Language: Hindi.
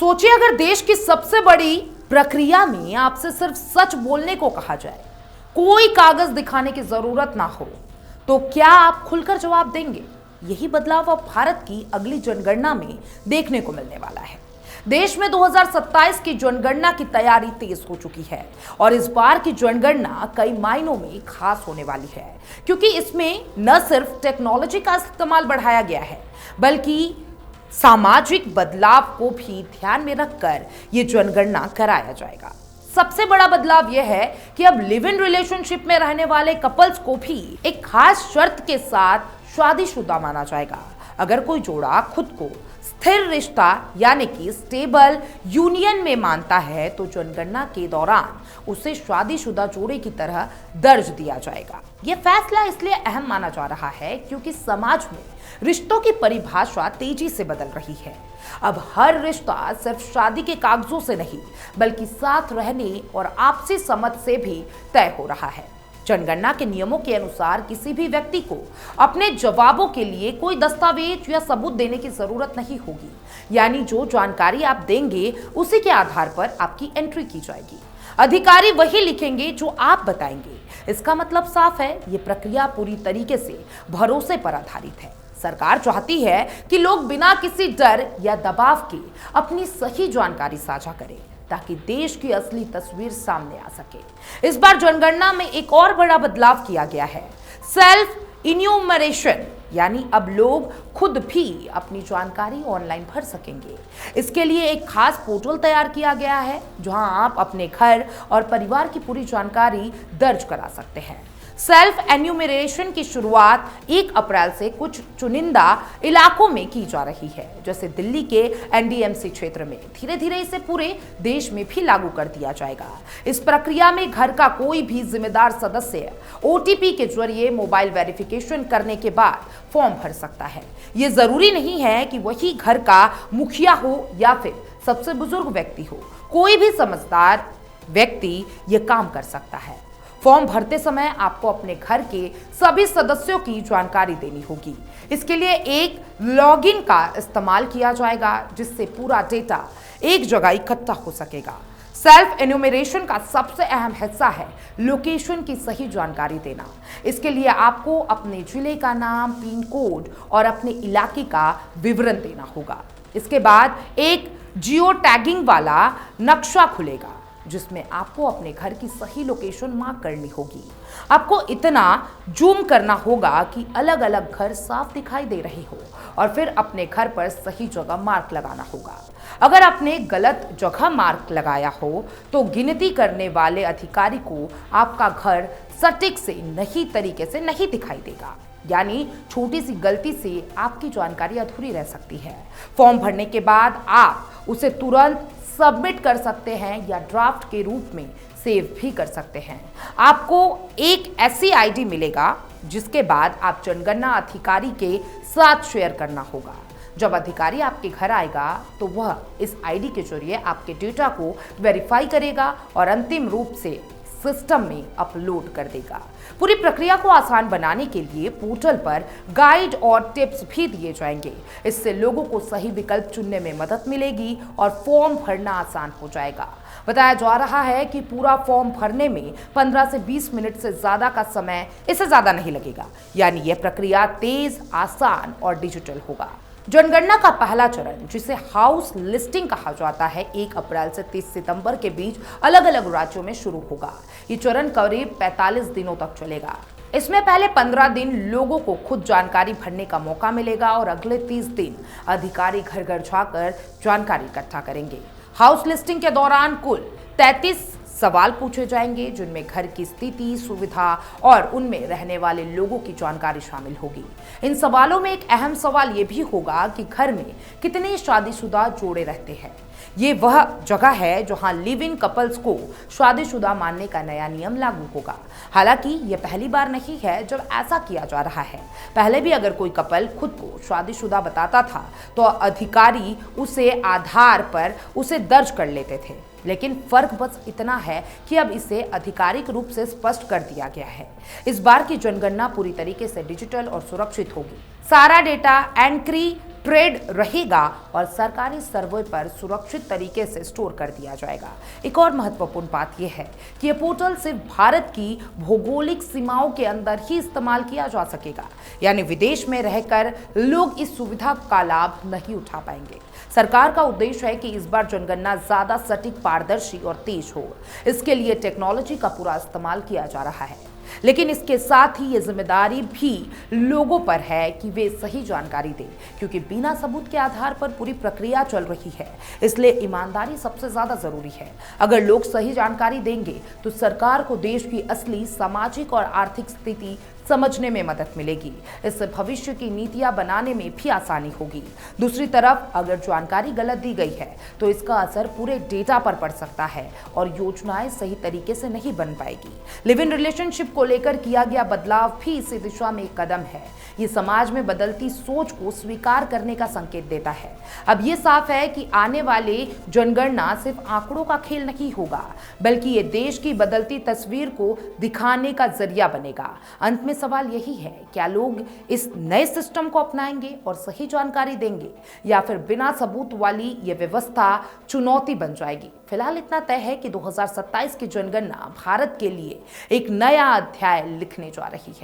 सोचिए अगर देश की सबसे बड़ी प्रक्रिया में आपसे सिर्फ सच बोलने को कहा जाए, कोई कागज दिखाने की जरूरत ना हो, तो क्या आप खुलकर जवाब देंगे? यही बदलाव अब भारत की अगली जनगणना में देखने को मिलने वाला है। देश में 2027 की जनगणना की तैयारी तेज हो चुकी है और इस बार की जनगणना कई मायनों में खास होने वाली है, क्योंकि इसमें न सिर्फ टेक्नोलॉजी का इस्तेमाल बढ़ाया गया है, बल्कि सामाजिक बदलाव को भी ध्यान में रखकर यह जनगणना कराया जाएगा। सबसे बड़ा बदलाव यह है कि अब लिव इन रिलेशनशिप में रहने वाले कपल्स को भी एक खास शर्त के साथ शादीशुदा माना जाएगा। अगर कोई जोड़ा खुद को स्थिर रिश्ता यानी कि स्टेबल यूनियन में मानता है, तो जनगणना के दौरान उसे शादीशुदा जोड़े की तरह दर्ज दिया जाएगा। यह फैसला इसलिए अहम माना जा रहा है क्योंकि समाज में रिश्तों की परिभाषा तेजी से बदल रही है। अब हर रिश्ता सिर्फ शादी के कागजों से नहीं, बल्कि साथ रहने और आपसी समझ से भी तय हो रहा है। जनगणना के नियमों के अनुसार किसी भी व्यक्ति को अपने जवाबों के लिए कोई दस्तावेज या सबूत देने की जरूरत नहीं होगी, यानी जो जानकारी आप देंगे उसी के आधार पर आपकी एंट्री की जाएगी। अधिकारी वही लिखेंगे जो आप बताएंगे। इसका मतलब साफ है, ये प्रक्रिया पूरी तरीके से भरोसे पर आधारित है। सरकार चाहती है कि लोग बिना किसी डर या दबाव के अपनी सही जानकारी साझा करें, ताकि देश की असली तस्वीर सामने आ सके। इस बार जनगणना में एक और बड़ा बदलाव किया गया है, सेल्फ इन्यूमरेशन, यानी अब लोग खुद भी अपनी जानकारी ऑनलाइन भर सकेंगे। इसके लिए एक खास पोर्टल तैयार किया गया है, जहां आप अपने घर और परिवार की पूरी जानकारी दर्ज करा सकते हैं। सेल्फ एन्यूमरेशन की शुरुआत 1 अप्रैल से कुछ चुनिंदा इलाकों में की जा रही है, जैसे दिल्ली के एनडीएमसी क्षेत्र में। धीरे धीरे इसे पूरे देश में भी लागू कर दिया जाएगा। इस प्रक्रिया में घर का कोई भी जिम्मेदार सदस्य ओटीपी के जरिए मोबाइल वेरिफिकेशन करने के बाद फॉर्म भर सकता है। ये जरूरी नहीं है कि वही घर का मुखिया हो या फिर सबसे बुजुर्ग व्यक्ति हो, कोई भी समझदार व्यक्ति ये काम कर सकता है। फॉर्म भरते समय आपको अपने घर के सभी सदस्यों की जानकारी देनी होगी। इसके लिए एक लॉगिन का इस्तेमाल किया जाएगा, जिससे पूरा डेटा एक जगह इकट्ठा हो सकेगा। सेल्फ एन्यूमरेशन का सबसे अहम हिस्सा है लोकेशन की सही जानकारी देना। इसके लिए आपको अपने जिले का नाम, पिन कोड और अपने इलाके का विवरण देना होगा। इसके बाद एक जियो टैगिंग वाला नक्शा खुलेगा, जिसमें आपको अपने घर की सही लोकेशन मार्क करनी होगी। आपको इतना जूम करना होगा कि अलग अलग घर साफ दिखाई दे रहे हो, और फिर अपने घर पर सही जगह मार्क लगाना होगा। अगर आपने गलत जगह मार्क लगाया हो, तो गिनती करने वाले अधिकारी को आपका घर सटीक से नहीं तरीके से नहीं दिखाई देगा, यानी छोटी सी गलती से आपकी जानकारी अधूरी रह सकती है। फॉर्म भरने के बाद आप उसे तुरंत सबमिट कर सकते हैं या ड्राफ्ट के रूप में सेव भी कर सकते हैं। आपको एक ऐसी आईडी मिलेगा जिसके बाद आप जनगणना अधिकारी के साथ शेयर करना होगा। जब अधिकारी आपके घर आएगा, तो वह इस आईडी के जरिए आपके डेटा को वेरीफाई करेगा और अंतिम रूप से सिस्टम में अपलोड कर देगा। पूरी प्रक्रिया को आसान बनाने के लिए पोर्टल पर गाइड और टिप्स भी दिए जाएंगे। इससे लोगों को सही विकल्प चुनने में मदद मिलेगी और फॉर्म भरना आसान हो जाएगा। बताया जा रहा है कि पूरा फॉर्म भरने में 15 से 20 मिनट से ज्यादा का समय इससे ज्यादा नहीं लगेगा, यानी यह प्रक्रिया तेज, आसान और डिजिटल होगा। जनगणना का पहला चरण, जिसे हाउस लिस्टिंग कहा जाता है, 1 अप्रैल से 30 सितंबर के बीच अलग अलग राज्यों में शुरू होगा। ये चरण करीब 45 दिनों तक चलेगा। इसमें पहले 15 दिन लोगों को खुद जानकारी भरने का मौका मिलेगा और अगले 30 दिन अधिकारी घर घर जाकर जानकारी इकट्ठा करेंगे। हाउस लिस्टिंग के दौरान कुल 33 सवाल पूछे जाएंगे, जिनमें घर की स्थिति, सुविधा और उनमें रहने वाले लोगों की जानकारी शामिल होगी। इन सवालों में एक अहम सवाल यह भी होगा कि घर में कितने शादीशुदा जोड़े रहते हैं। ये वह जगह है जहां लिव इन कपल्स को शादीशुदा मानने का नया नियम लागू होगा। हालांकि यह पहली बार नहीं है जब ऐसा किया जा रहा है। पहले भी अगर कोई कपल खुद को शादीशुदा बताता था, तो अधिकारी उसे आधार पर उसे दर्ज कर लेते थे। लेकिन फर्क बस इतना है कि अब इसे आधिकारिक रूप से स्पष्ट कर दिया गया है। इस बार की जनगणना पूरी तरीके से डिजिटल और सुरक्षित होगी। सारा डेटा एनक्रिप्टेड रहेगा और सरकारी सर्वर पर सुरक्षित तरीके से स्टोर कर दिया जाएगा। एक और महत्वपूर्ण बात यह है कि यह पोर्टल सिर्फ भारत की भौगोलिक सीमाओं के अंदर ही इस्तेमाल किया जा सकेगा, यानी विदेश में रहकर लोग इस सुविधा का लाभ नहीं उठा पाएंगे। सरकार का उद्देश्य है कि इस बार जनगणना ज्यादा सटीक, पारदर्शी और तेज हो। इसके लिए टेक्नोलॉजी का पूरा इस्तेमाल किया जा रहा है, लेकिन इसके साथ ही ये जिम्मेदारी भी लोगों पर है कि वे सही जानकारी दें, क्योंकि बिना सबूत के आधार पर पूरी प्रक्रिया चल रही है। इसलिए ईमानदारी सबसे ज्यादा जरूरी है। अगर लोग सही जानकारी देंगे तो सरकार को देश की असली सामाजिक और आर्थिक स्थिति समझने में मदद मिलेगी। इससे भविष्य की नीतियां बनाने में भी आसानी होगी। दूसरी तरफ अगर जानकारी गलत दी गई है तो इसका असर पूरे डेटा पर पड़ सकता है और योजनाएं सही तरीके से नहीं बन पाएगी। लिव इन रिलेशनशिप को लेकर किया गया बदलाव भी इसी दिशा में एक कदम है। ये समाज में बदलती सोच को स्वीकार करने का संकेत देता है। अब ये साफ है कि आने वाले जनगणना सिर्फ आंकड़ों का खेल नहीं होगा, बल्कि ये देश की बदलती तस्वीर को दिखाने का जरिया बनेगा। अंत में सवाल यही है, क्या लोग इस नए सिस्टम को अपनाएंगे और सही जानकारी देंगे, या फिर बिना सबूत वाली ये व्यवस्था चुनौती बन जाएगी। फिलहाल इतना तय है कि 2027 की जनगणना भारत के लिए एक नया अध्याय लिखने जा रही है।